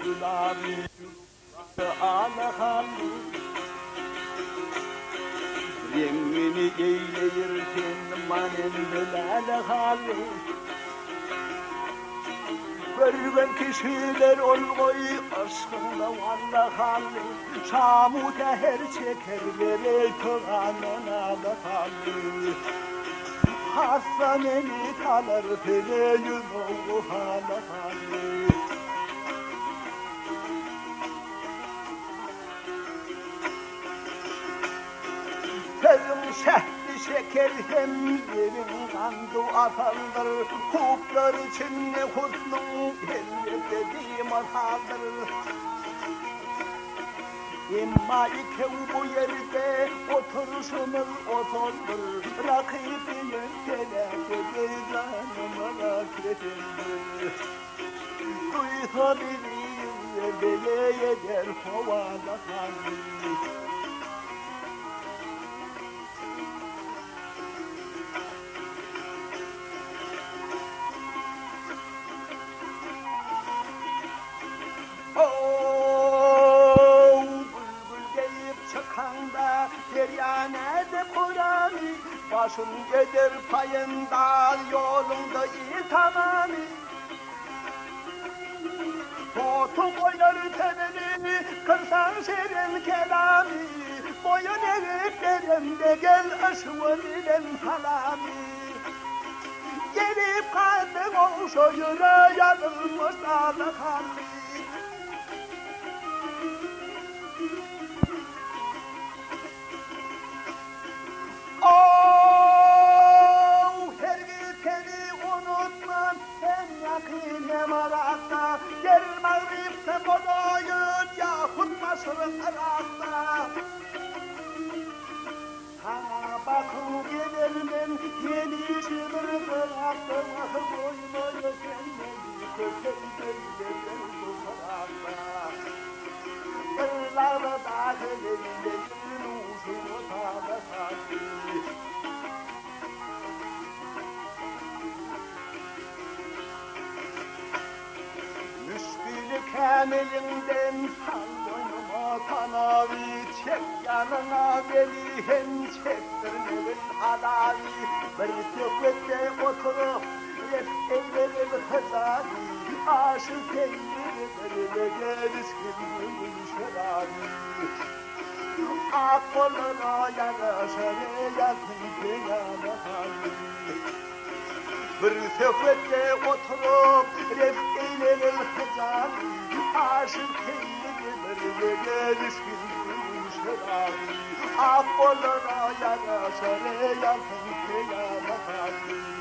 Gülami Ağlahalı Rengini eyleyirken manen bülalahalı Görben kişiler olgoy aşkında vallahalı Şamute her çekerlere kıranın ağlahalı Hasaneli kalır peleyin oğlu halahalı Sevim şehri şeker hem yerin kandı atandır Kuklar içinde kutlu elbette atadır İmma ikev bu yerde oturuşumuz oturdur Rakibi yöntelek canım rakibidir Duysa bileyim bele eder kovala kanı Deryanede Kur'an'ı başın gelir payından yolunda iyi tamamı Totu koyar tenini kırsan serin kelamı Boyun eğip deremde gel aşvın ile halami Gelip kalbim olşoyuna yanılmış ağlakanlı Her giteni unutmam hem yakın hem arakta Gel mağripte kodoyun yahut Mısır'ın Irak'ta Sana bakın gelirmin yeni şiir bıraktım Ah boyunu yökenmedi kökeyden bu Irak'ta Yıllarda dağılında yürüyüşüm otağda kaldı Müşkülü kamilinden sal boynuma kanavi Çek yanına beni hem çektirmenin alavi Bir tüfekte oturup ref eylerim hızari Aşık eylerimlerine gelişkin şerabi Akkoluna yanaşır yakın kıyana hali Bir tefette oturup ref eylerim hızari Aşık eylerimlerine gelişkin şerabi Akkoluna yanaşır yakın kıyana hali